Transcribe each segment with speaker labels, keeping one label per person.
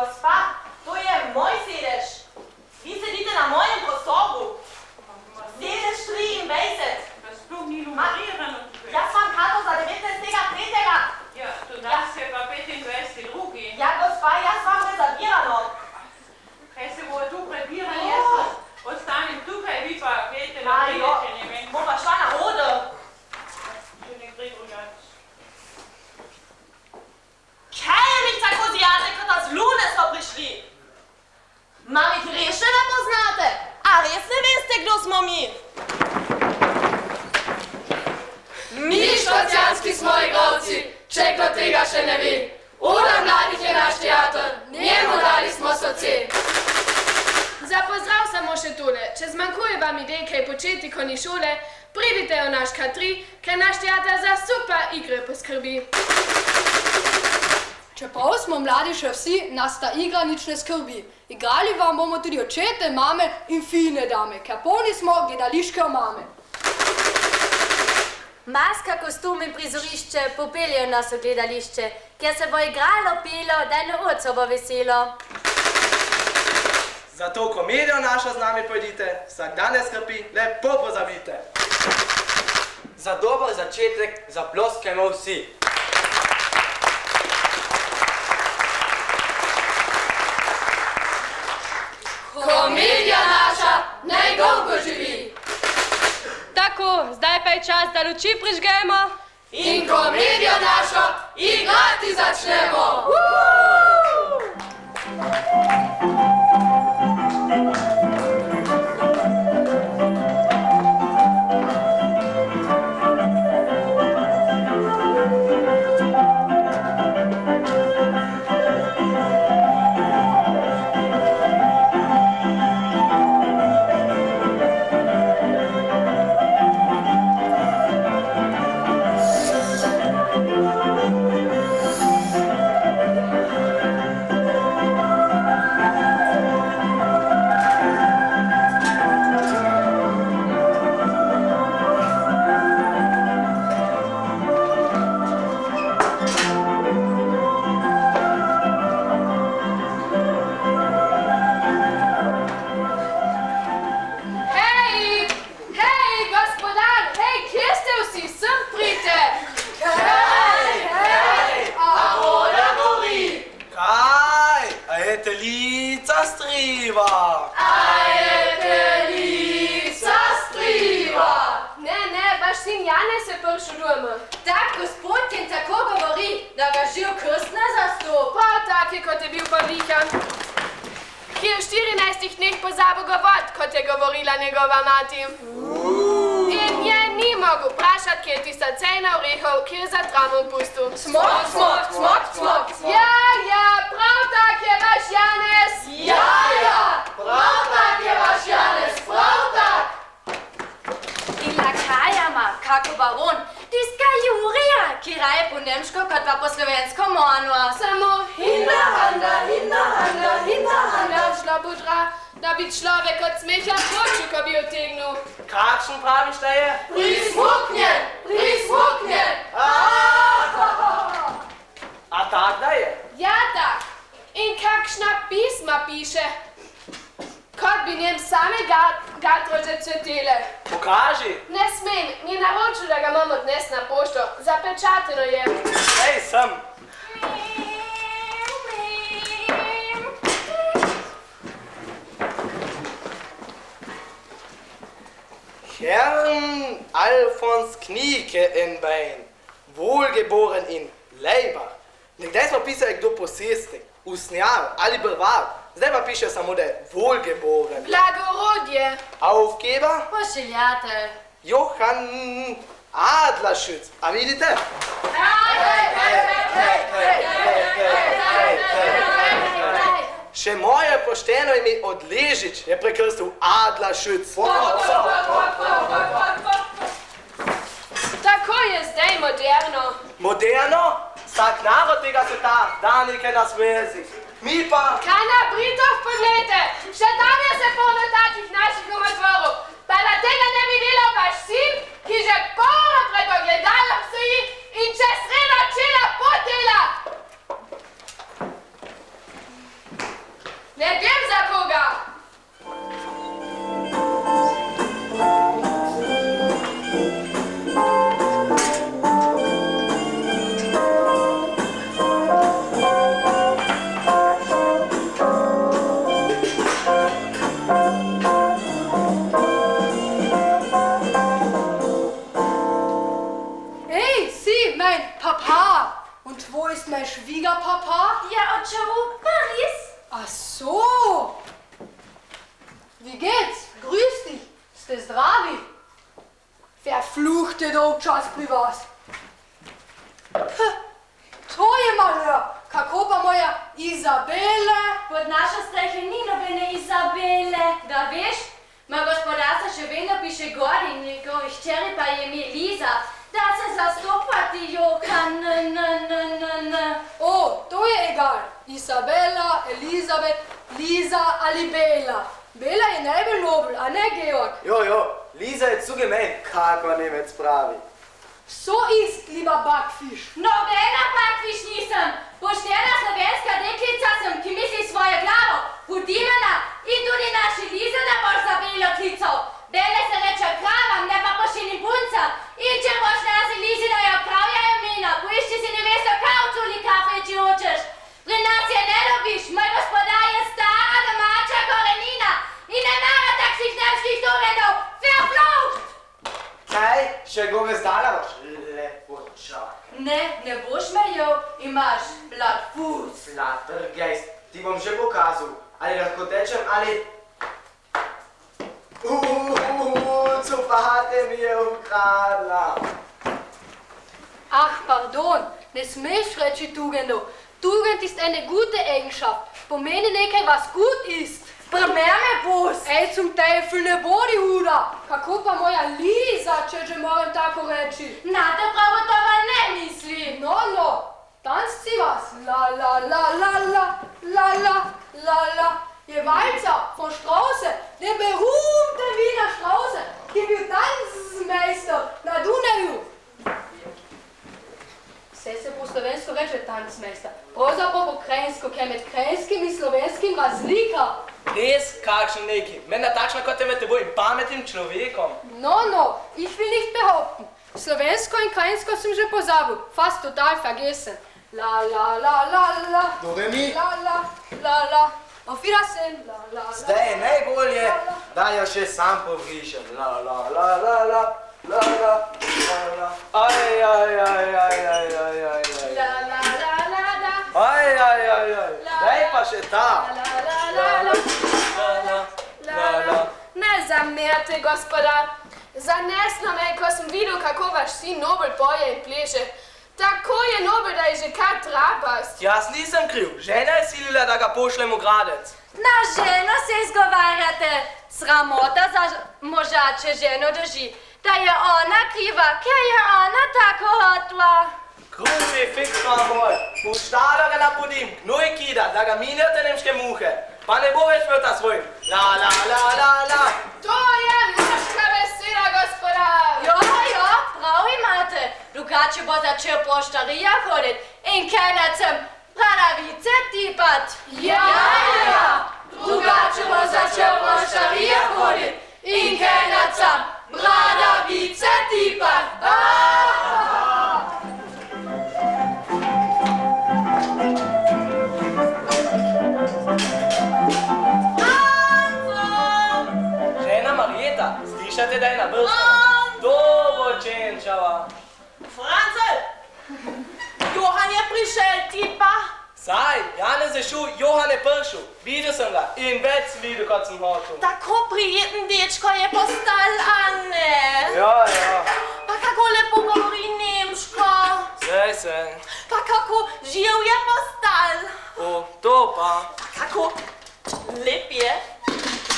Speaker 1: Gospa, to je moj sedež. Vi sedite na mojem prostoru. Sedež 23.
Speaker 2: Das sploh ni numerirano tukaj.
Speaker 1: Jaz vam karto za 19.3.
Speaker 2: Ja, to nas je pa 25.2.
Speaker 1: Ja, gospa, jaz vam rezervirano.
Speaker 2: Kaj se bo tu prebirali, jaz ostanem tukaj, vi pa pejte na prijete, ne vem.
Speaker 1: Bo pa šla na hodo.
Speaker 2: Če ne gre drugače.
Speaker 1: Kaj je mi tako zjate, kot da z Lune so prišli? Mami Kreše ne poznate? A res ne veste, kdo smo mi?
Speaker 3: Mi škocijanski smo igravci, če kdo tega še ne ve. Ura mladih je naš teater, njemu dali smo srce.
Speaker 4: Za pozdrav samo še tole. Če zmanjkuje vam idej, kaj početi, ko ni šole, pridite v naš K3, ker naš teater za super igre poskrbi.
Speaker 3: Čeprav smo mladi še vsi, nas ta igra nič ne skrbi. Igrali vam bomo tudi očete, mame in fine dame, ker polni smo gledališke omame.
Speaker 5: Maska, kostum in prizorišče popeljejo nas v gledališče, kjer se bo igralo, pelo, da je oco bo veselo.
Speaker 6: Zato komedijo našo z nami pojdite, vsak dan ne skrbi, lepo pozabite.
Speaker 7: Za dober začetek zaploskajmo vsi.
Speaker 3: Komedija naša naj dolgo živi.
Speaker 4: Tako, zdaj pa je čas, da luči prižgemo.
Speaker 3: In komedijo našo igrati začnemo.
Speaker 4: Tak gospod in tako govori, da ga živ krst ne zastup. Pa tak je, kot je bil povlikan. Ki je v 14 dneh pozabil govor, kot je govorila njegova mati. In je ni mogel vprašati, kje je tista cejna orehov, ki je za tramom pustil.
Speaker 3: Smok, smok, smok, smok.
Speaker 4: Ja, prav tak je vaš Janez.
Speaker 3: Ja, prav tak je vaš Janez, prav tak.
Speaker 5: In lakajama, kako baron, tiska Jurija, ki raje po nemško, kot pa po slovensko monua.
Speaker 4: Samo hinna handa, šla budra, da bi človek od smeha poču, ko bi otegnil.
Speaker 6: Kakšen praviš, da je?
Speaker 3: Prismuknjen.
Speaker 6: A tak da je?
Speaker 4: Ja, tak. In kakšna pisma piše. Kot bi njem same gatrože cvetele.
Speaker 6: Pokaži.
Speaker 4: Ne smem, mi naročil, da ga imam odnes na pošto. Zapečateno je.
Speaker 6: Ej, sem. Herrn Alfons Knieke in Bein, wohlgeboren in Leibach. Nekdaj smo pisali, kdo posestnik, usnjar ali brvar. Zdaj pa piše samo, da je wohlgeboren.
Speaker 4: Blagorodje.
Speaker 6: Aufgeber?
Speaker 5: Pošiljatelj.
Speaker 6: Johann Adlerschütz. A vidite? Še moje pošteno ime Odležič je prekrstil Adlerschütz.
Speaker 4: Tako je zdaj moderno.
Speaker 6: Moderno? Vsak narod tega sveta da nekaj na svoj jezik. Mi pa...
Speaker 4: Kaj na Britov poglejte? Še tam je se polno takih naših umotvorov. Pa da tega ne bi delal vaš sin, ki že polno pred ogledalom stoji in čez sredo čela podela. mein Schwiegerpapa?
Speaker 5: Ja, und čemu Paris?
Speaker 4: Ach so. Wie geht's? Grüß dich. Ste zdravi? Verfluchte dolčas pri vas. To je malé. Kako pa moja Izabela?
Speaker 5: Pod našo streho ni nobene Izabele. Da veš, ma gospodarca še vedno piše gor in njegovi hčeri pa je ime Liza. Da se zastopati Johan,
Speaker 4: O, to je egal. Isabela, Elizabet, Liza ali Bela. Bela je najbolj nobel, a ne Georg?
Speaker 6: Jo, Liza je zugemein, kako Nemec pravi.
Speaker 4: So ist, lieber Backfisch.
Speaker 5: Nobena Backfisch nisem. Poštena slovenska deklica sem, ki misli svojo glavo. Hudimena in tudi naši Liza ne boš za Belo klical. Bele se reče kravam, ne pa pošiljnim puncam. In če boš naši Lizi, da jo pravjajo imena, poišči si nevesto kavcu ali kafe, če hočeš. Pri nas je ne dobiš, moj gospodar je stara domača korenina in ne mara takšnih nemških domenov. Verflucht!
Speaker 7: Kaj, še gove zdala boš? Lepo čak.
Speaker 5: Ne boš mejal, imaš blat fus.
Speaker 7: Flater gejst, ti bom že pokazal, ali lahko tečem, ali... Cupate mi je ukradla.
Speaker 4: Ach, pardon, ne smeš reči Tugendov. Tugend ist eine gute Eigenschaft. Pomeni nekaj, was gut ist.
Speaker 5: Premerne bus.
Speaker 4: Ej, zum Teufel ne bodi huda. Kako pa moja Liza, če že moram tako reči?
Speaker 5: Na to pravo to pa ne misli.
Speaker 4: No, tanzt si vas. La la la la la la la la la. Je Walzer von Strauße, der berühmte Wiener Strauße, ki je bil tancmeister na Dunaju. Vse se po slovensko reče tancmeister. Pravzaprav po krajinsko, ker je med krajinskim in slovenskim razlika.
Speaker 6: Res, kakšen neki. Menda takšna kot je med teboj pametnim človekom.
Speaker 4: No, ich will nicht behaupten. Slovensko in krajinsko sem že pozabil, fast total vergessen. La la la la la.
Speaker 6: Do mi?
Speaker 4: La la la la. Auf Wiedersehen. La la la.
Speaker 7: Zdaj je najbolje, da jo še sam povrišem. La la la la la la la la la. Aj.
Speaker 4: La la la la la.
Speaker 7: Aj. Daj pa še ta.
Speaker 4: Ne zamerite, gospodar. Zaneslo me, ko sem videl, kako vaš sin nobel poje in pleše. Tako je nobel, da je že kar trapast.
Speaker 6: Jaz nisem kriv. Žena je silila, da ga pošljem v Gradec.
Speaker 5: Na ženo se izgovarjate. Sramota za moža, če ženo drži. Da je ona kriva, ker je ona tako hotla.
Speaker 6: Krupi, fiksno moj. V štalo ga napodim, gnoj kida, da ga minjate nemške muhe. Pa ne bo več pevta svoj. La.
Speaker 4: To je moška beseda, gospodar.
Speaker 5: Jo, prav imate. Drugače bo začel poštarija hodit in kenecem bradavice tipat.
Speaker 4: Ja.
Speaker 5: Drugače bo začel poštarija hodit in kenecem bradavice tipat.
Speaker 6: Žena Marjeta, slišate, da je na vrstu? Dobočenčava.
Speaker 1: Franzel! Johan je prišel, ti pa?
Speaker 6: Saj, Janez je šel, Johan je prišel. Videl sem ga in več videl, kot sem hotel.
Speaker 1: Tako prijeten dečko je postal, Anne.
Speaker 6: Ja.
Speaker 1: Pa kako lepo govori nemško.
Speaker 6: Sej.
Speaker 1: Pa kako živ je postal.
Speaker 6: O, to pa.
Speaker 1: Pa kako lep je.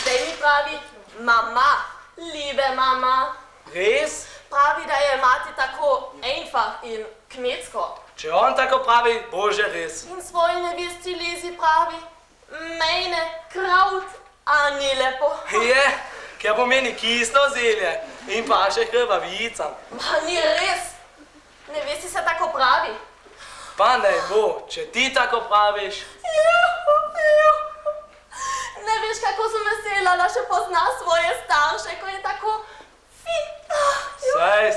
Speaker 1: Zdaj mi pravi, mama, liebe mama.
Speaker 6: Res?
Speaker 1: Pravi, da je mati tako einfach in kmetsko.
Speaker 6: Če on tako pravi, bože res.
Speaker 1: In svoji nevesti Lizi pravi, mejne kraut, a ni lepo.
Speaker 6: Je, ker pomeni kislo zelje in pa še krvavicam.
Speaker 1: Ma ni res. Nevesti se tako pravi.
Speaker 6: Pa ne bo, če ti tako praviš.
Speaker 1: Ne veš, kako sem vesela, da še pozna svoje starše, ko je tako fin.
Speaker 6: Sej.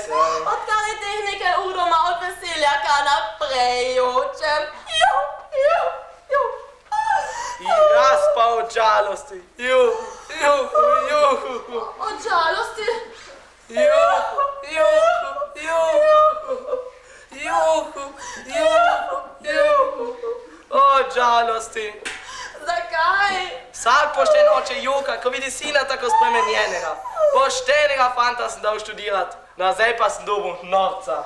Speaker 1: Odkar je teh nekaj ur doma od veselja, kar naprej jočem.
Speaker 6: Jaz pa od žalosti.
Speaker 1: Od žalosti?
Speaker 6: Juhu. žalosti.
Speaker 1: Zakaj?
Speaker 6: Vsak pošten oče Joka, ko vidi sina tako spremenjenega. Poštenega fanta sem dal študirat, nazaj pa sem dobil norca.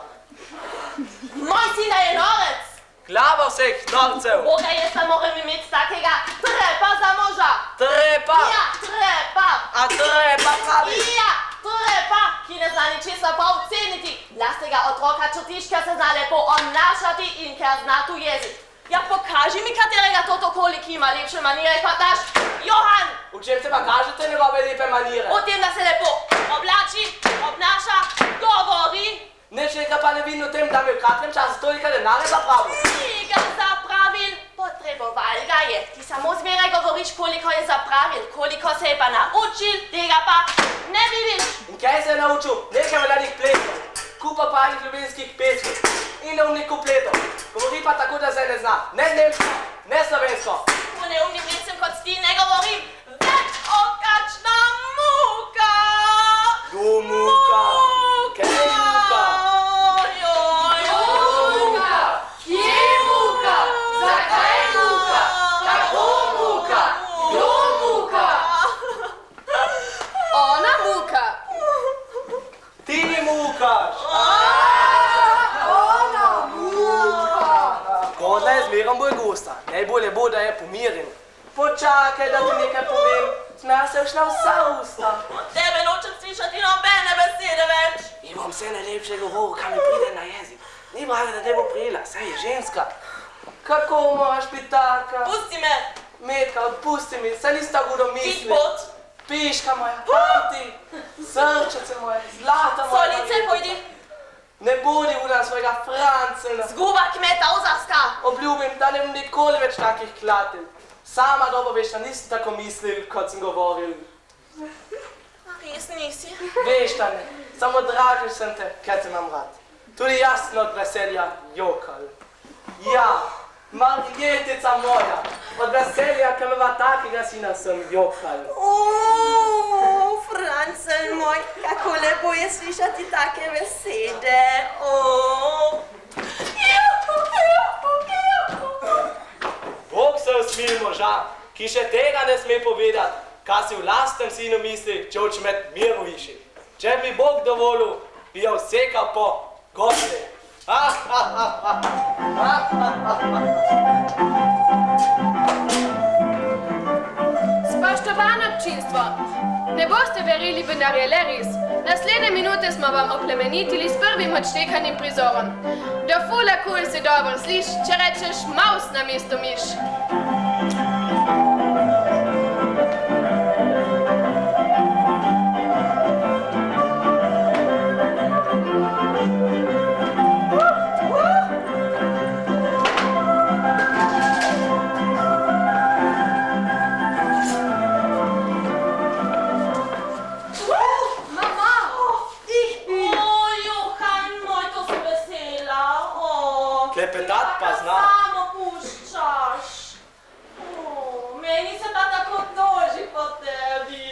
Speaker 1: Moj sina je norec.
Speaker 6: Glava vseh norcev.
Speaker 1: Boga, jaz ne morem imeti takega trepa za moža.
Speaker 6: Trepa.
Speaker 1: Ja, trepa.
Speaker 6: A trepa pravi.
Speaker 1: Ja, trepa, ki ne zna ničesar prav ceniti. Vlastnega otroka čutiš, ker se zna lepo obnašati in ker zna tu jezik. Ja, pokaži mi katerega totokoli, ki ima lepše manire kot naš Johan.
Speaker 6: V čem se pa kažete njegove lepe manire?
Speaker 1: V tem, da se lepo oblači, obnaša, govori.
Speaker 6: Nič nekaj pa ne vidim v tem, da bi v kratkem času toliko denarja zapravil.
Speaker 1: Ni ga zapravil, potreboval ga je. Ti samo zmeraj govoriš, koliko je zapravil, koliko se je pa naučil, tega pa ne vidiš.
Speaker 6: In kaj se je naučil? Nekaj mladih plesov, kupa pravih ljubljenskih pesmi in neumnih kupletov. Govori pa tako, da se ne zna. Ne nemško, ne slovensko.
Speaker 1: O neumnim pesem kot ti ne govorim, več o kakšna muka.
Speaker 6: Tu muka. Kaj je muka?
Speaker 3: Kje muka? Zakaj muka? Kako muka? Kdo muka?
Speaker 4: Ona muka.
Speaker 6: Ti mukaš.
Speaker 3: Ona muka.
Speaker 6: Kodla je zmerom bolj gosta. Najbolje bo, da je pomiren. Počakaj, da ti nekaj povem. Smeja se všla vsa usta.
Speaker 1: Od tebe nočem slišati nobene besede več.
Speaker 6: In bom vse najlepše govoril, kaj mi pride na jezik. Ni vraga, da te bo prijela, saj je ženska. Kako moraš biti taka?
Speaker 1: Pusti me,
Speaker 6: Metka, odpusti mi, saj nisi tako hudo
Speaker 1: ti
Speaker 6: misli.
Speaker 1: pot.
Speaker 6: Piška moja, panti, srčece moje, zlata moja.
Speaker 1: Solice, pojdi.
Speaker 6: Ne bodi ura svojega Francela.
Speaker 1: Zguba kmeta ozarska.
Speaker 6: Obljubim, da ne bom nikoli več takih klatil. Sama dobro veš, da nisem tako mislil, kot sem govoril.
Speaker 1: Res nisi.
Speaker 6: Veš, da ne, samo dražil sem te, ker te imam rad. Tudi jaz sem od veselja jokal. Ja, Marjetica moja, od veselja, ker imava takega sina, sem jokal.
Speaker 1: Francel moj, kako lepo je slišati take besede.
Speaker 6: Bog se usmil moža, ki še tega ne sme povedati, kaj si v lastnem sinu misli, če hoče imeti miroviši. Če bi Bog dovolil, bi jo vsekal po gosli.
Speaker 4: Spoštovano občinstvo, ne boste verjeli, vendar je le res. Naslednje minute smo vam oplemenitili s prvim odštekanim prizorom. Do fula kul se dobro sliš, če rečeš maus namesto miš.
Speaker 6: Klepetat pa zna.
Speaker 1: Samo puščaš. Meni se pa tako toži po tebi.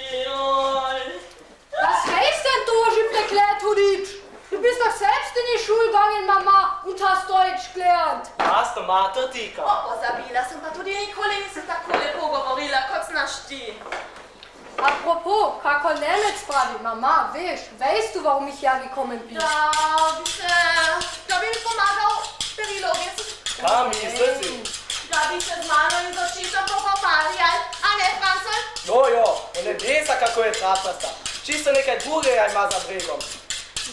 Speaker 3: Was heißt denn Deutsch erklärt, Huditsch? Du bist doch selbst in die Schule gegangen, Mama, und hast Deutsch gelernt.
Speaker 6: Hast du mater tika?
Speaker 1: Pozabila sem pa tudi nikoli nisem tako lepo govorila, kot znaš ti.
Speaker 3: Apropos, kako Nemec pravi, Mama, weißt du, warum ich hergekommen bin?
Speaker 1: Da bi mi pomagal periloge.
Speaker 6: Kaj misliš?
Speaker 1: Da bi se z mano in z očitom pogovarjali, a ne, Francel?
Speaker 6: Jo, on ne vesa, kako je trapasta. Čisto nekaj drugega ima za bregom.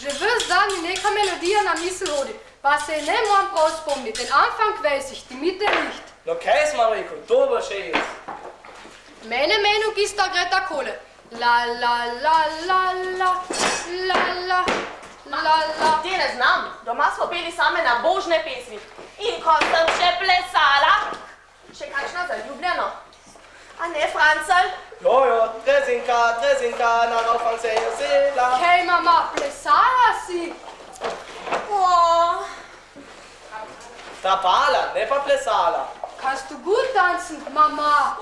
Speaker 3: Že ves dan mi neka melodija na misel hodi, pa se je ne moram prav spomniti. Den Anfang weiß ich, die Mitte nicht.
Speaker 6: No kaj smo rekel, to bo še jaz.
Speaker 3: Meine Meinung ist da gre takole. La la la la la la la la la.
Speaker 1: Te ne znam, doma smo peli same na božne pesmi. In ko sem še plesala, še kakšna zaljubljeno. A ne, Francel?
Speaker 6: Jo, trezinka, na Anfang se je sela.
Speaker 3: Hej, Mama, plesala si?
Speaker 6: Trapala, ne pa plesala.
Speaker 3: Kannst du gut tanzen, Mama?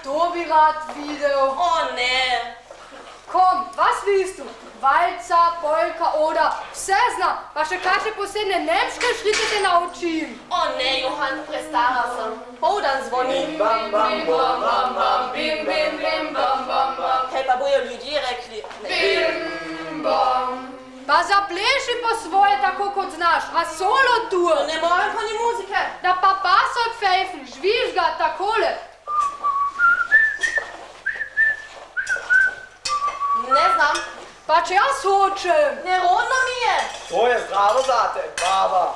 Speaker 3: To bi rad videl.
Speaker 1: O ne.
Speaker 3: Komm, was willst du? Walzer,
Speaker 4: polka, oder vse zna, pa še kakšne posebne nemške šrite te naučim.
Speaker 1: O ne, Johan, prestara sem. Poldan zvoni.
Speaker 3: Bim, bim, bam, bam, bam, bim, bim, bim, bam, bam, bam.
Speaker 1: Kaj pa bojo ljudje rekli?
Speaker 3: Bim, bam.
Speaker 4: Pa zapleši po svoje tako kot znaš, a solo tu.
Speaker 1: Ne morem pa ni muzike.
Speaker 4: Da pa basok fejfen, žvižga takole.
Speaker 1: Ne znam.
Speaker 4: Pa če jaz hočem.
Speaker 1: Nerodno mi je.
Speaker 6: To je zdravo zate, baba.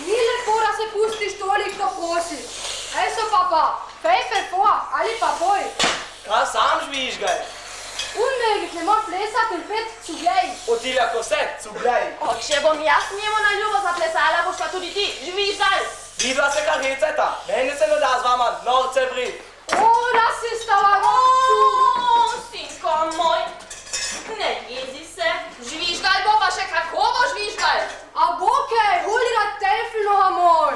Speaker 4: Ni lepo, da se pustiš toliko prosi. Ej so papa, fejfe vor, ali pa boj.
Speaker 7: Kaj sam žvižgaj?
Speaker 4: Unmöglich, ne moj plesat in pet cuglej.
Speaker 7: Otilja koset, cuglej.
Speaker 1: O, če bom jaz njemu na ljubo zaplesala, boš pa tudi ti. Žviždaj.
Speaker 7: Vidva se kar heceta. Meni se ne da z vama norce vrit.
Speaker 4: O, das ist aber
Speaker 1: O,
Speaker 4: gut.
Speaker 1: sinko moj. Ne jezi se.
Speaker 4: Žvižgal bo pa še kako bo žvižgal. A bokej, huli da telefon noch einmal.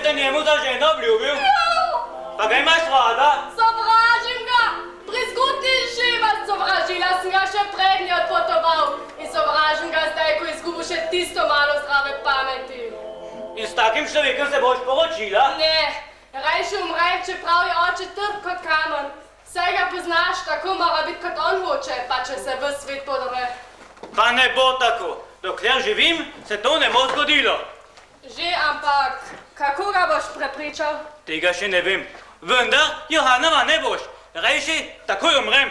Speaker 8: te njemu za ženo obljubil? Pa ga imaš rada?
Speaker 4: Sovražim ga! Prizgudni živa sovražila sem ga še prednji odpotoval. In sovražim ga zdaj, ko izgubil še tisto malo zdrave pameti.
Speaker 8: In s takim človekom se boš poročila?
Speaker 4: Ne, rajši umrem, čeprav je oče trd kot kamen. Saj ga poznaš, tako mora biti kot on hoče, pa če se v svet podre.
Speaker 8: Pa ne bo tako. Dokler živim, se to ne bo zgodilo.
Speaker 4: Že, ampak kako ga boš prepričal?
Speaker 8: Tega še ne vem. Vendar Johanova ne boš. Rajši takoj umrem.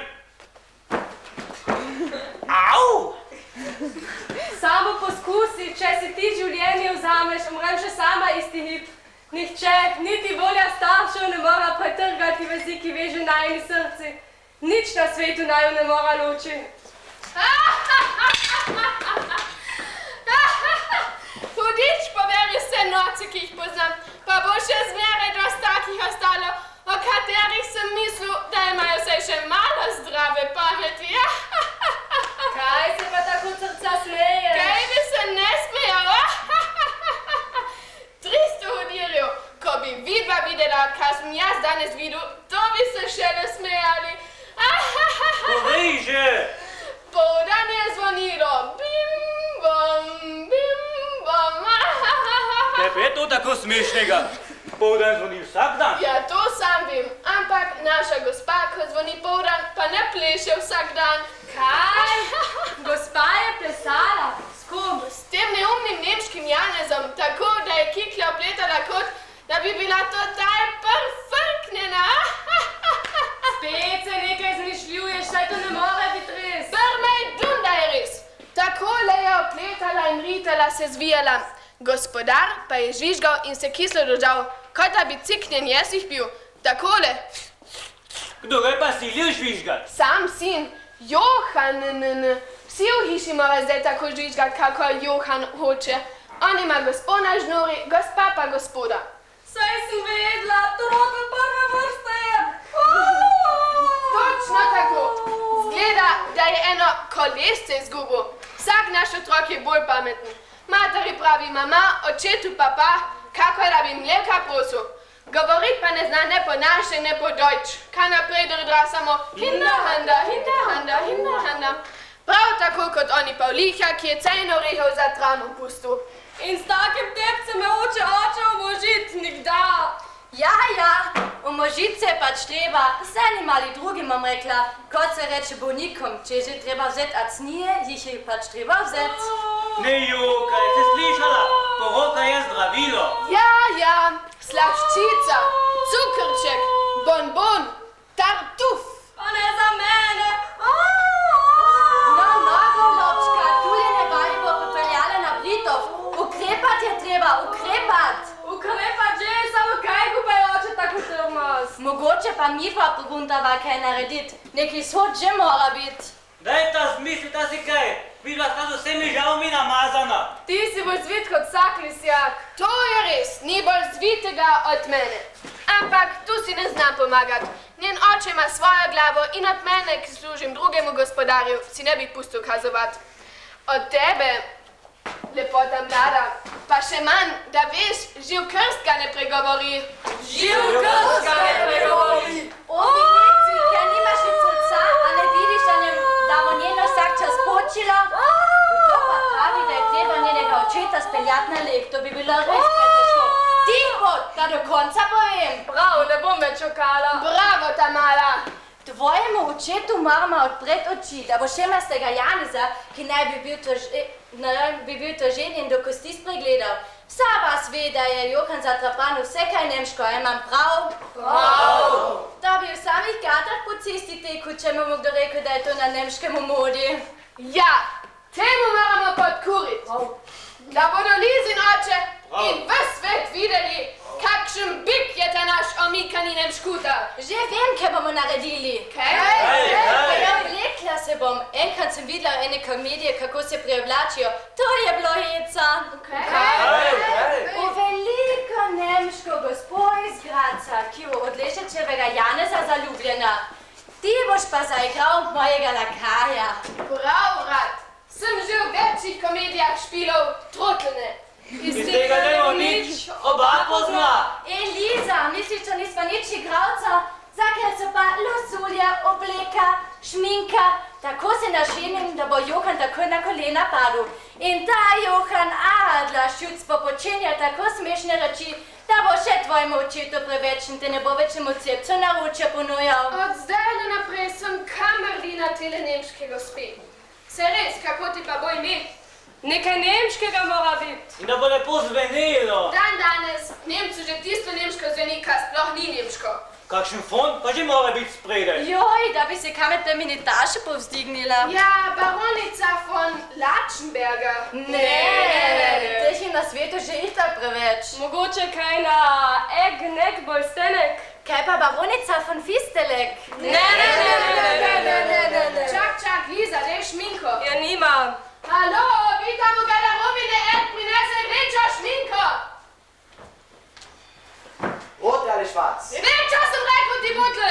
Speaker 8: Au!
Speaker 4: Samo poskusi, če si ti življenje vzameš, umrem še sama isti hip. Nihče, niti volja staršev ne mora pretrgati vezi, ki veže najini srci. Nič na svetu naju ne mora loči. Hudič poveri vse noci, ki jih poznam, pa bo še zmeraj dosti takih ostalo, o katerih sem mislil, da imajo vsaj še malo zdrave pameti. Kaj se pa tako srca smeješ? Kaj bi se ne smejal? 300 hudirjev, ko bi vidva videla, kaj sem jaz danes videl, to bi se še ne smejali.
Speaker 8: Povej že!
Speaker 4: Poldan je zvonilo, bim bom,
Speaker 8: Tebi je to tako smešnega. Poldan zvoni vsak dan.
Speaker 4: Ja, to sam vem, ampak naša gospa, ko zvoni poldan, pa ne pleše vsak dan. Kaj? Gospa je plesala? S kom? S tem neumnim nemškim Janezom, tako da je kiklja opletala kot, da bi bila total perfektnena. Spet se nekaj zmišljuješ, saj to ne more biti res. Brmej dunda je res. Takole je opletala in ritala se zvijala. Gospodar pa je žvižgal in se kislo držal, kot da bi ciknjen jesih bil. Takole.
Speaker 8: Kdo ga je pa silil žvižgat?
Speaker 4: Sam sin, Johan. Vsi v hiši mora zdaj tako žvižgat, kako Johan hoče. On ima gospod na žnuri, gospa pa gospoda. Saj sem vedela, to rodo prve vrste je. Točno tako. Zgleda, da je eno kolesce izgubil. Vsak naš otrok je bolj pameten. Materi pravi mama, očetu papa, kako da bi mleka prosil. Govorit pa ne zna ne po naše, ne po dojč. Kaj naprej drdra samo hinterhanda, hinterhanda, hinterhanda. Prav tako kot oni Pavliha, ki je cejno rehal za tramo pustil. In s takim tepcem me oče umožit nikdar.
Speaker 5: Ja, umožit se je pač treba, z enim ali drugim bom rekla, kot se reče bolnikom, če je že treba vzeti acnije, jih je pač treba vzeti.
Speaker 8: Ne jokaj, si slišala? Poroka je zdravilo.
Speaker 4: Ja, slavščica, cukrček, bonbon, tartuf. Pa ne za mene.
Speaker 5: No, Golobčka, tule ne vali bo popeljala na Britov. Ukrepat je treba, ukrepat.
Speaker 4: Ukrepat že, samo kaj ko pa je oče tako trmaz.
Speaker 5: Mogoče pa mi pa pogundava kaj narediti. Neki shod že mora biti.
Speaker 8: Daj ta zmislita si kaj. Vidva sta z vsemi žalmi namazana.
Speaker 4: Ti si bolj zvit kot vsak lisjak. To je res, ni bolj zvitega od mene. Ampak tu si ne znam pomagati. Njen oče ima svojo glavo in od mene, ki služim drugemu gospodarju, si ne bi pustil kazovati. Od tebe, lepota mlada, pa še manj, da veš, živ krst ga ne pregovori. Živ krst ga ne pregovori.
Speaker 5: Ovi, ker nimaš nič srca, a ne vidiš, da bo njeno vsak čas počilo? To pa pravi, da je treba njenega očeta speljati na lek, to bi bilo res pretežko. Tiho, da do konca povem.
Speaker 4: Prav, ne bom več čakala. Bravo, ta mala.
Speaker 5: Tvojemu očetu moramo odpreti oči, da bo še mastega Janeza, ki naj bi bil toženjen do kosti spregledal. Vsa vas ve, da je Johan zatrapan vse kaj nemško, a imam prav?
Speaker 4: Prav!
Speaker 5: Da bi v samih gatrah po cesti tekel, če mu kdo rekel, da je to na nemškemu modi.
Speaker 4: Ja, temu moramo podkuriti. Da bodo Lizin oče in ves svet videli, kakšen bik je ta naš omikani nemškuta.
Speaker 5: Že vem, kaj bomo naredili.
Speaker 4: Kaj?
Speaker 5: Oblekla se bom. Enkrat sem videla v ene komedije, kako se preoblačijo. To je bilo heca. V veliko nemško gospo iz Graca, ki je od Lešečevega Janeza zaljubljena. Ti boš pa zaigral mojega lakaja.
Speaker 4: Prav, rad. Sem že v večjih komedijah špilov trotlne.
Speaker 3: Iz tega nemo nič, oba pozna.
Speaker 5: Eliza, misliš, da nismo nič igralca? Zakaj so pa losulja, obleka, šminka? Tako se našenim, da bo Johan takoj na kolena padel. In ta Johan Adler šucpo počenja tako smešne reči, da bo še tvojemu očetu preveč in te ne bo več cepcu naročja ponujal.
Speaker 4: Od zdaj naprej sem kamerlina tele nemške gospe. Se res, kako ti pa bo ime? Nekaj nemškega mora biti.
Speaker 8: In da bo lepo zvenelo.
Speaker 4: Dan danes Nemcu že tisto nemško zveni, kar sploh ni nemško.
Speaker 8: Kakšen fond pa že mora biti spredaj.
Speaker 5: Joj, da bi se kamet minitaše povzdignila.
Speaker 4: Ja, baronica von Latschenberger.
Speaker 5: Ne, teh je na svetu že itak preveč.
Speaker 4: Mogoče kaj na Egg-Neck Bolstenek.
Speaker 5: Kaj pa baronica von Fistelek?
Speaker 4: Ne. Čak, Lisa, daj šminko. Ja, nimam. Halo, vitam v garderobi, ne prinese rdečo šminko.
Speaker 7: Rote ali schwarz?
Speaker 4: Rdečo sem rekel ti butl.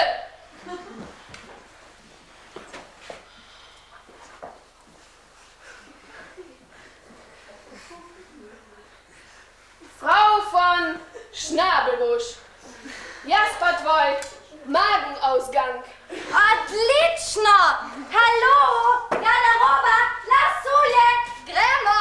Speaker 4: Frau von Schnabelbusch. Jaz pa tvoj Magenausgang.
Speaker 5: Odlično! Halo, garderoba, lasulje, gremo!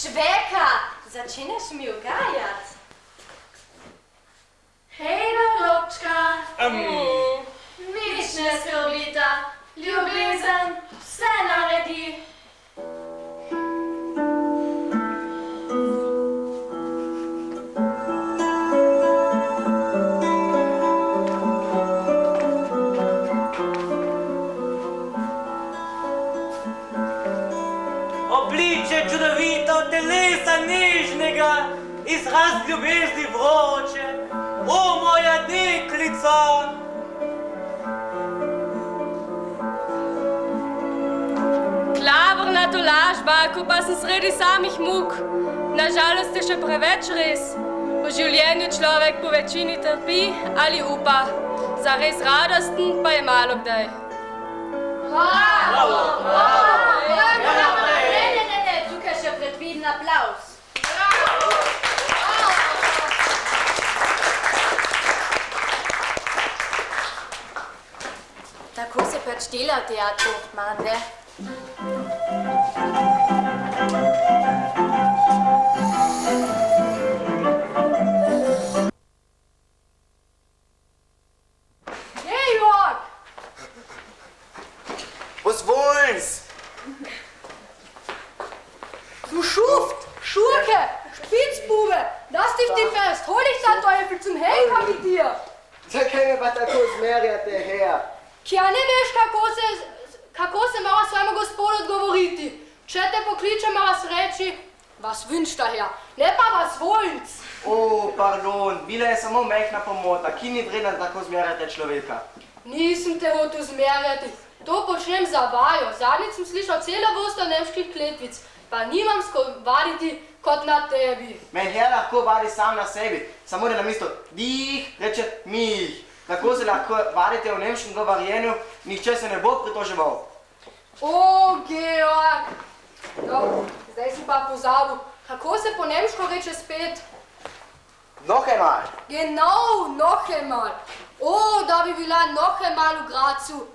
Speaker 5: Čveka, začneš mi ugajat. Hej, določka, nič ne skrbita, ljubezen vse naredi.
Speaker 8: Obliče čudovito, telesa nežnega, izraz ljubezni vroče. O, moja deklica!
Speaker 4: Klavrna tolažba, ko pa sem sredi samih muk. Nažalost je še preveč res. V življenju človek po večini trpi ali upa. Zares radosten pa je malo kdaj.
Speaker 5: Bravo! Ne, tukaj še predviden aplavz. Tako se pač dela v teatru, mar ne?
Speaker 7: Was wollen's?
Speaker 3: Du Schuft, Schurke, Spitzbube, lass dich die fest, hol dich da Teufel zum Henker mit dir.
Speaker 7: Da käme pa tako zmerjate her.
Speaker 3: Kja ne veš, kako se mora svojemu gospodu odgovoriti. Če te pokliče, moraš reči, vas wünsch daher, ne pa vas wollen's.
Speaker 7: O, pardon, bila je samo mehna pomota, ki ni vredna tako zmerjate človeka.
Speaker 3: Nisem te hotel zmerjati. To počnem za vajo. Zadnjič sem slišal celo vrsto nemških kletvic, pa nimam vaditi kot na tebi.
Speaker 7: Men her lahko vadi sam na sebi, samo da namesto dih reče mih. Tako se lahko vadite v nemškem govorjenju, nihče se ne bo pritoževal.
Speaker 3: O, Georg! No, zdaj si pa pozabil, kako se po nemško reče spet?
Speaker 7: Noch einmal.
Speaker 3: Genau, noch einmal. O, da bi bila noch einmal v Gracu.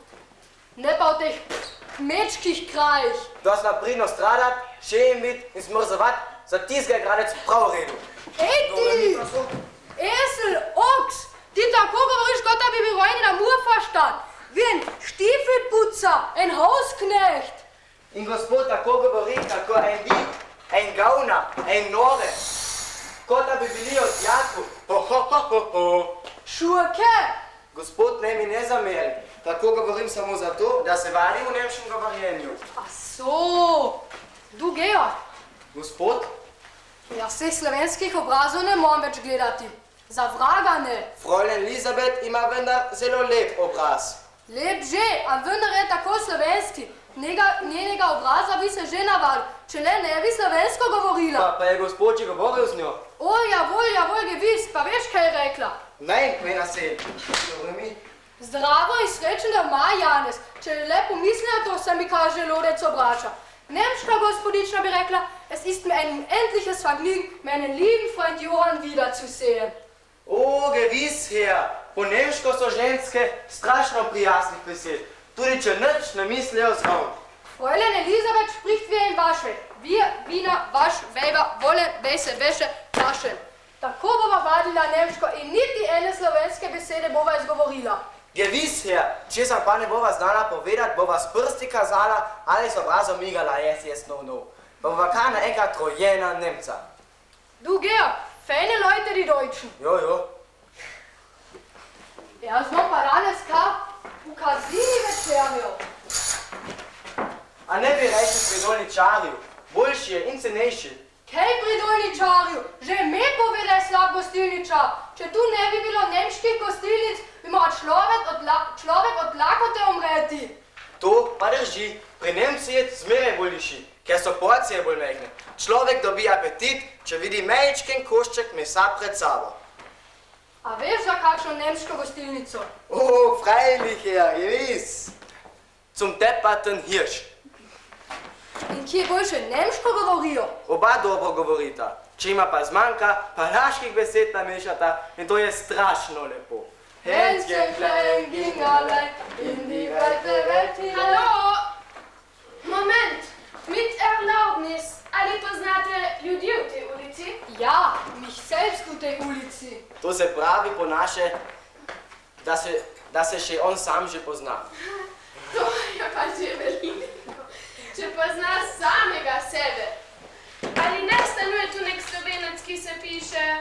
Speaker 3: Ne pa v teh kmečkih krajih.
Speaker 7: Da smo pridno stradat, še jim bit in smrzovat, za tistega gradec prav redu.
Speaker 3: Ej ti! Esel, Ochs! Ti tako govoriš, kot da bi bil vojni na Murvorstadt. Wie ein Stiefelputzer, ein Hausknecht.
Speaker 7: In gospod tako govori, kako en dik, en gavna, en nore. Kot da bi bili od Jakov.
Speaker 3: Šurke!
Speaker 7: Gospod, ne mi ne zameri. Tako govorim samo zato, da se varim v nemškem govorjenju.
Speaker 3: A so, du Georg.
Speaker 7: Gospod?
Speaker 3: Ja se slovenskih obrazov ne moram več gledati. Za vraga ne.
Speaker 7: Fräulein Elisabeth ima vendar zelo lep obraz.
Speaker 3: Lep že, a vendar je tako slovenski. Njenega obraza bi se že navadil, če ne bi slovensko govorila.
Speaker 7: Pa je gospod že govoril z njo?
Speaker 3: O, javol, gewiss, pa veš, kaj je rekla?
Speaker 7: Ne, mena se.
Speaker 3: Zdravo in srečen doma, Janez. Če le pomislim, to se mi kaže lodec obrača. Nemška gospodična bi rekla, es ist mir ein endliches Vergnügen, meinen lieben Freund Johann wiederzusehen.
Speaker 7: O, gewiss, Herr. Po nemško so ženske strašno prijaznih besed. Tudi če nič ne mislijo zraven.
Speaker 3: Fräulein Elisabeth spricht wie ein Waschel. Wir Wiener Waschweiber wollen besser Wäsche waschen. Tako bova vadila nemško in niti ene slovenske besede bova izgovorila.
Speaker 7: Gewiss, Herr. Če sem pa ne bova znala povedati, bova s prsti kazala ali s obrazom migala, yes, no. Bova kar naenkrat rojena Nemca.
Speaker 3: Du Georg, feine Leute, die Deutschen.
Speaker 7: Jo.
Speaker 3: Ja, smo pa danes kar v kazini večerjo.
Speaker 7: A ne bi rekel pridolničarju, boljši je in cenejši.
Speaker 3: Kaj pridolničarju? Že me pove, da je slab gostilničar. Če tu ne bi bilo nemških gostilnic, bi moral človek od lakote umreti.
Speaker 7: To pa drži. Pri Nemci je zmeraj boljši, ker so porcije bolj mehne. Človek dobi apetit, če vidi majčken košček mesa pred sabo.
Speaker 3: A veš za kakšno nemško gostilnico?
Speaker 7: O, freilich, Herr, gewiss. Zum Depperten Hirsch.
Speaker 3: In kje boljše nemško govorijo?
Speaker 7: Oba dobro govorita. Če ima pa zmanjka, pa laških besed namešata in to je strašno lepo.
Speaker 3: Hänschen klein ging allein in die weite Welt hinein.
Speaker 4: Hallo? Moment, mit Erlaubnis, ali poznate ljudi v tej ulici?
Speaker 3: Ja, mich selbst v tej ulici.
Speaker 7: To se pravi po naše, da se še on sam že pozna.
Speaker 4: To je pa že veliko. Če poznaš samega sebe. Ali ne stanuje tu nek Slovenec, ki se piše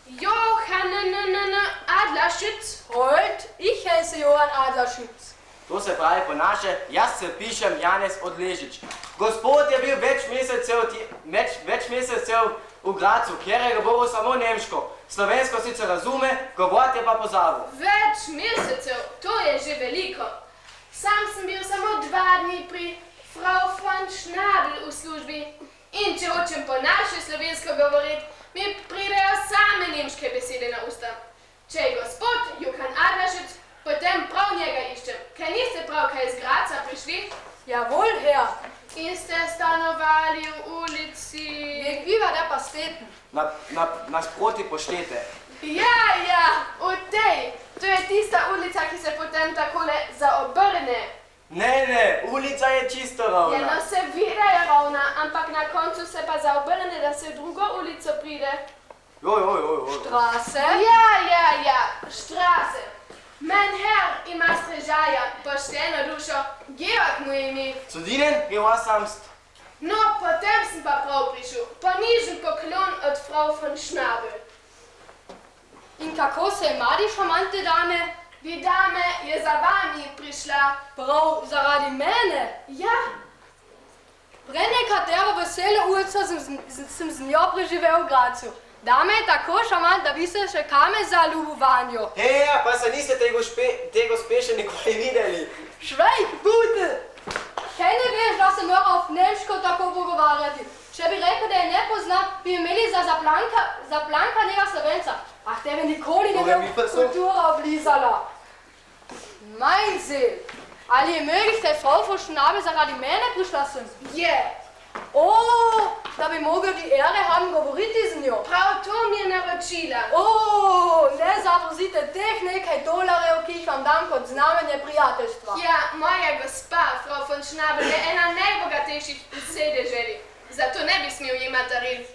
Speaker 4: Johann Adlerschütz?
Speaker 3: Holt, ich heiße Johann Adlerschütz.
Speaker 7: To se pravi po naše, jaz se pišem Janez Odležič. Gospod je bil več mesecev v Gracu, kjer je govoril samo nemško. Slovensko sicer razume, govoriti je pa pozabil.
Speaker 4: Več mesecev, to je že veliko. Sam sem bil samo 2 dni pri Frau von Schnabel v službi in če hočem po naše slovensko govoriti, mi pridejo same nemške besede na usta. Če je gospod Johann Adlerschütz, potem prav njega iščem. Kaj niste pravkaj iz Graca prišli?
Speaker 3: Jawohl, Herr.
Speaker 4: In ste stanovali v ulici...
Speaker 3: Gegenüber der Pasteten.
Speaker 7: Nasproti poštete.
Speaker 4: Ja, v tej. To je tista ulica, ki se potem takole zaobrne.
Speaker 7: Ne, ulica je čisto ravna.
Speaker 4: Ja, no seveda je ravna, ampak na koncu se pa zaobrne, da se v drugo ulico pride.
Speaker 7: Jo.
Speaker 3: Straße?
Speaker 4: Ja, Straße. Mein Herr ima strežaja, pošteno dušo, Georg mu je ime.
Speaker 7: Cudinen, gehosamst.
Speaker 4: No, potem sem pa prav prišel. Ponižen poklon od Frau von Schnabel.
Speaker 3: In kako se ima die charmante dame?
Speaker 4: Die dame je za vami prišla.
Speaker 3: Prav zaradi mene?
Speaker 4: Ja.
Speaker 3: Pred nekatero veselo ulico sem z njo preživel v Gracu. Dame je tako šarmant, da bi se še kame zaljubil vanjo.
Speaker 7: Pa se niste te gospe še nikoli videli.
Speaker 3: Švejk, bude! Kaj ne veš, da se mora v nemško tako pogovarjati? Če bi rekel, da je ne poznam, bi imeli za zaplankanega Slovenca. Ah, tebe nikoli ne bi kultura oblizala. Mein Seel, ali je möglich, da je Frau von Schnabel zaradi mene prišla sem?
Speaker 4: Je.
Speaker 3: O, da bi mogel die Ehre haben govoriti z njo.
Speaker 4: Prav to mi je naročila.
Speaker 3: O, ne zaprosite teh nekaj dolarjev, ki jih vam dam kot znamenje prijateljstva.
Speaker 4: Ja, moja gospa, Frau von Schnabel, je ena najbogatejših v vsej deželi. Zato ne bi smel jemati daril.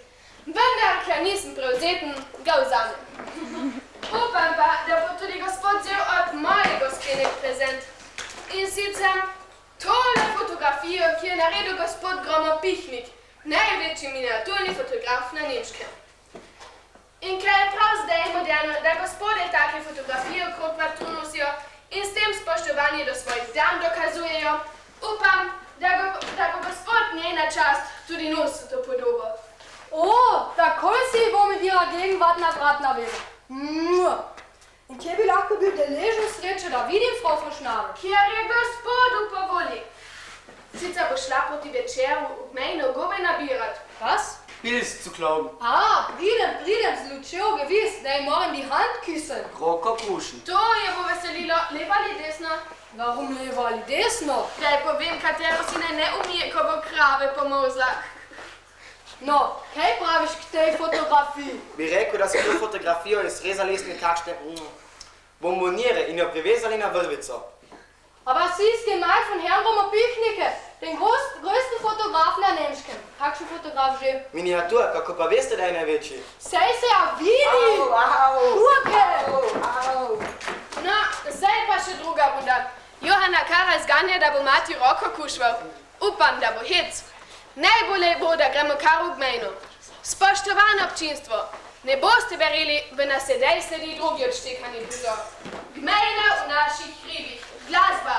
Speaker 4: Vendar, ker nisem prevzeten, ga vzamem. Upam pa, da bo tudi gospod vzel od moje gospe nek prezent. In sicer tole fotografijo. fotografijo, ki je naredil gospod Gromopihnik, največji miniaturni fotograf na Nemškem. In ker je prav zdaj moderno, da gospode take fotografije okrog vratu nosijo in s tem spoštovanje do svojih dam dokazujejo, upam, da bo gospod njej na čast tudi nosil to podobo.
Speaker 3: O, takoj si bomo dira gegenwart na vrat naveli. In kje bi lahko bil deležen sreče, da vidim Frau Schnabel?
Speaker 4: Kjer je gospodu po volji. Sicer bo šla proti večeru v mejno gobe nabirat.
Speaker 3: Was?
Speaker 7: Pils zu klauben.
Speaker 3: Pridem z lučjo gewiss, da ji moram die Hand küssen.
Speaker 7: Kroko kuschen.
Speaker 4: To je bo veselilo, levo ali desno?
Speaker 3: Warum levo ali desno?
Speaker 4: Da ji povem, katero si ne umije, ko bo krave pomozla.
Speaker 3: No, kaj praviš k tej fotografiji?
Speaker 7: Bi rekel, da so to fotografijo izrezali iz nekakšne bombonjere in jo privezali na vrvico.
Speaker 3: Aber sie ist gemalt von Herrn Gromopihnik, den größten Fotograf na Nemškem. Kakšen fotograf že?
Speaker 7: Miniatur, kako pa veste, da je največji?
Speaker 3: Sej se ja vidi! Kurke!
Speaker 4: No, zdaj pa še druga runda. Johana Kara zganja, da bo mati roko kušval. Upam, da bo hec. Najbolje bo, da gremo kar v gmejno. Spoštovano občinstvo, ne boste verjeli, v nas sedaj sledi drugi odštekani prizor. Gmejna v naših hribih. Glasba.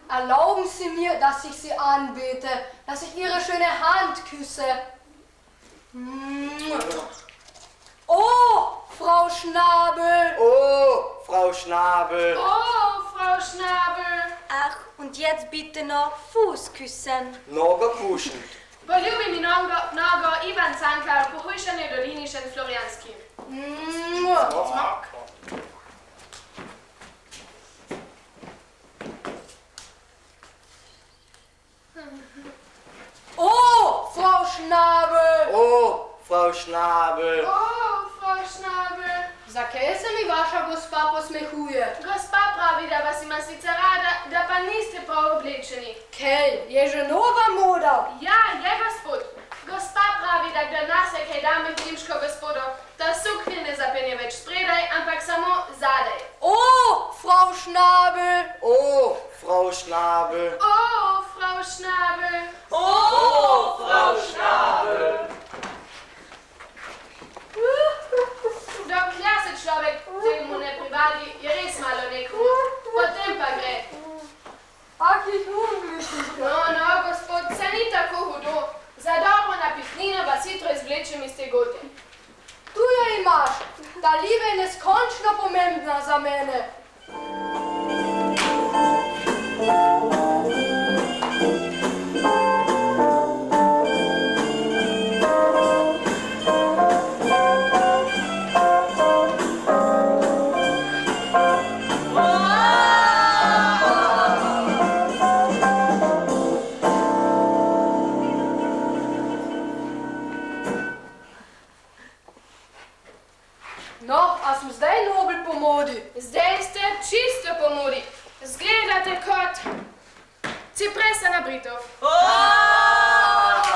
Speaker 3: Erlauben Sie mir, dass ich Sie anbete, dass ich Ihre schöne Hand küsse. Oh, Frau Schnabel!
Speaker 7: Oh, Frau Schnabel!
Speaker 4: Oh, Frau Schnabel!
Speaker 5: Ach, und jetzt bitte noch Fuß küssen.
Speaker 7: Nogo kuschen.
Speaker 4: Poljubi mi nogo Ivan Cankar, pohujšanje do Linišen Florianski.
Speaker 3: Oh, Frau Schnabel!
Speaker 7: Oh, Frau Schnabel!
Speaker 4: Oh, Frau Schnabel!
Speaker 3: Zakaj se mi vaša gospa posmehuje?
Speaker 4: Gospa pravi, da vas ima sicer rada, da pa niste prav oblečeni.
Speaker 3: Kaj, je že nova moda?
Speaker 4: Ja, je gospod. Gospa pravi, da gre nase kaj dame krimško gospodo, da suknje ne zapenje več spredaj, ampak samo zadaj.
Speaker 3: Oh, Frau Schnabel!
Speaker 7: Oh, Frau Schnabel!
Speaker 4: Oh, Frau Schnabel!
Speaker 7: Oh, Frau Schnabel!
Speaker 4: Dokler se človek temu ne privadi, je res malo nekomu. nečem iz te gode.
Speaker 3: Tu jo imaš, ta liva je neskončno pomembna za mene. No, a sem zdaj nobel po modi?
Speaker 4: Zdaj ste čisto po modi. Zgledate kot cipresa na Britov.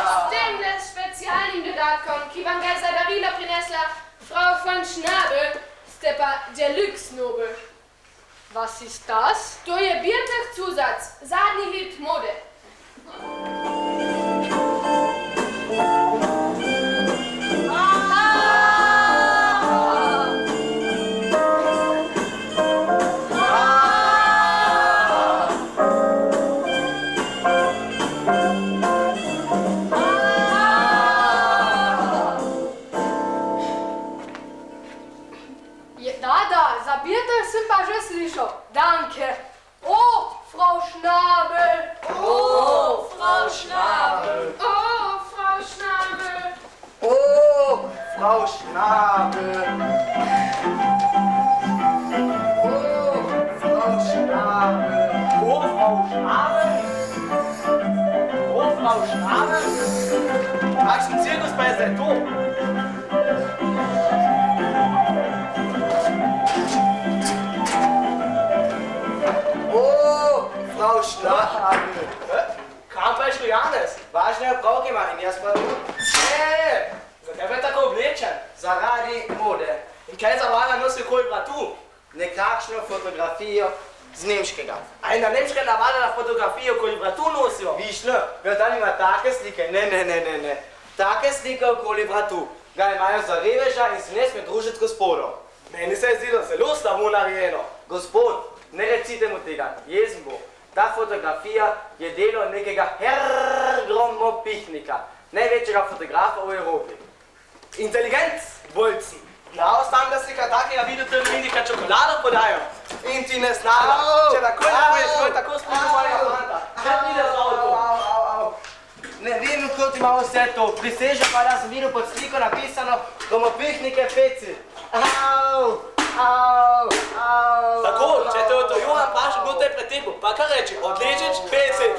Speaker 4: S tem specialnim dodatkom, ki vam ga za darilo prinesla Frau von Schnabel, ste pa Deluxe Nobel.
Speaker 3: Was ist das?
Speaker 4: To je Birtach Zusatz, zadnji hit mode.
Speaker 3: Za Birtach sem pa že slišal. Danke. Oh, Frau Schnabel.
Speaker 1: Oh, Frau Schnabel.
Speaker 4: Oh, Frau Schnabel.
Speaker 7: Oh, Frau Schnabel. Oh, Frau Schnabel.
Speaker 6: Oh, Frau Schnabel. Oh, Frau Schnabel. Magst du einen Zirkus bei Seto?
Speaker 7: Frau Schnabel.
Speaker 6: Kam pa išlo Janez?
Speaker 7: Važno je opravkima in jaz pa tu.
Speaker 6: Zakaj pa je tako oblečen?
Speaker 7: Zaradi mode.
Speaker 6: In kaj za vaga nosi okoli vratu?
Speaker 7: Nekakšno fotografijo z nemškega.
Speaker 6: A je na nemške navada na fotografijo okoli vratu nosijo?
Speaker 7: Višno, ga tam ima take slike. Ne. Take slike okoli vratu. Ga imajo za reveža in se ne sme družiti s gospodom.
Speaker 6: Meni se je zdelo zelo slabo narejeno.
Speaker 7: Gospod, ne recite mu tega, jezen bo. Ta fotografija je delo nekega Hergromopihnika, največjega fotografa v Evropi.
Speaker 6: Inteligent, Bolcen. Znao sam, da slika takega videotelevizijka čokolado podajo. In ti ne znala. Če takoj ne poješ, moj tako spolu mojega fanta. Kaj pride za to?
Speaker 7: Ne vem, kot ima vse to. Prisežem pa, da sem videl pod sliko napisano Gromopihnike feci.
Speaker 6: Tako, če te je to Johan vprašal, kdo te je pretepil, pa kar reči, odlečič, feci.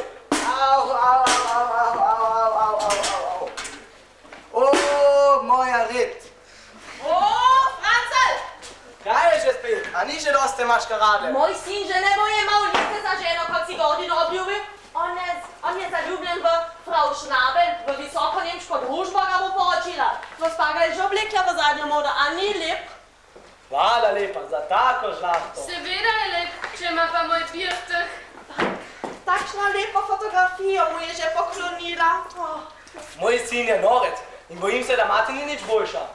Speaker 7: Moja red.
Speaker 1: Franzel!
Speaker 6: Kaj je že spet? A ni že dosti maškarade?
Speaker 1: Moj sin že ne bo imel lice za ženo, kot si ga Odin obljubil. On je zaljubljen v Frau Schnabel, v visoko nemško družbo ga bo poročila. Gospa ga je že oblekla v zadnjo modo, a ni lep?
Speaker 6: Hvala lepa za tako žlahto.
Speaker 4: Seveda je lep, če ima pa moj Birtach.
Speaker 1: Takšno lepo fotografijo mu je že poklonila.
Speaker 6: Moj sin je norec in bojim se, da mati ni nič boljša.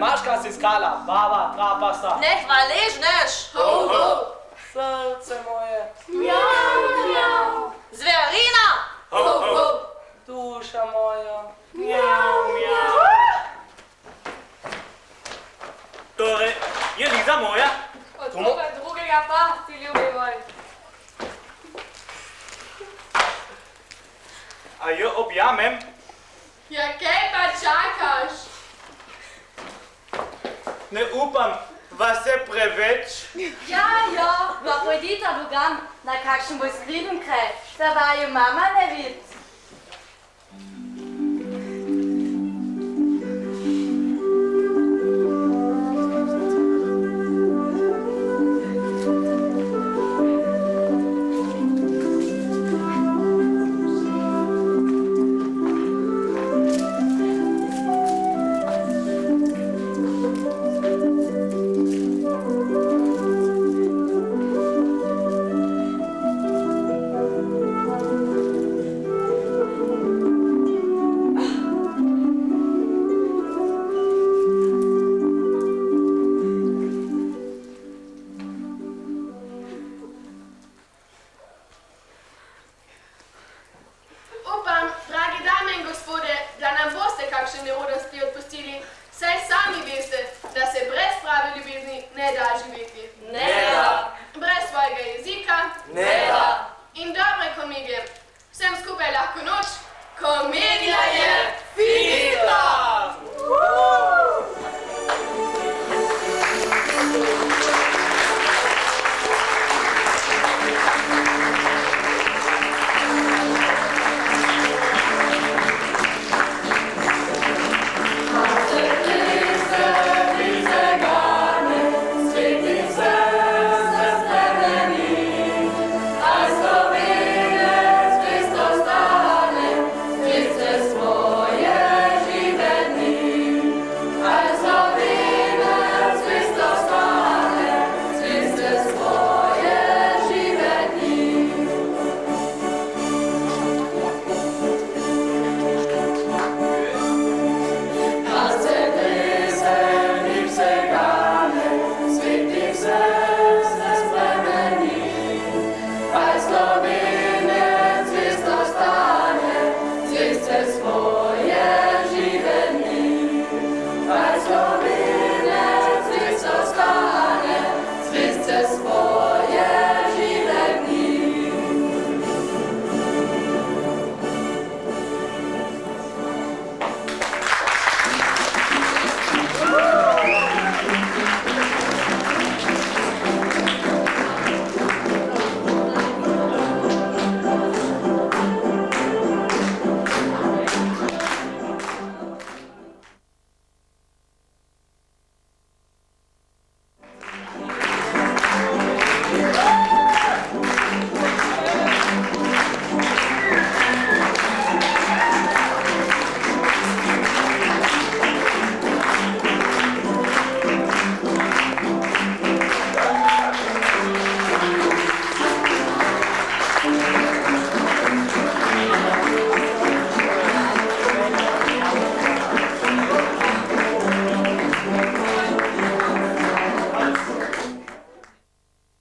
Speaker 6: Maška si iskala, baba, trapasta.
Speaker 1: Ne hvaležneš.
Speaker 6: Srce moje.
Speaker 1: Mjau, mjau. Zverina.
Speaker 6: Duša moja.
Speaker 1: Mjau, mjau.
Speaker 8: Torej, je Liza moja?
Speaker 4: Od koga drugega pa, ti ljubi moj.
Speaker 8: A jo objamem?
Speaker 4: Ja, kaj pa čakaš?
Speaker 8: Ne upam, vas je preveč.
Speaker 5: Ja, pa pojdita drugam, na kakšen bo skriven kraj, da vaju mama ne vidi.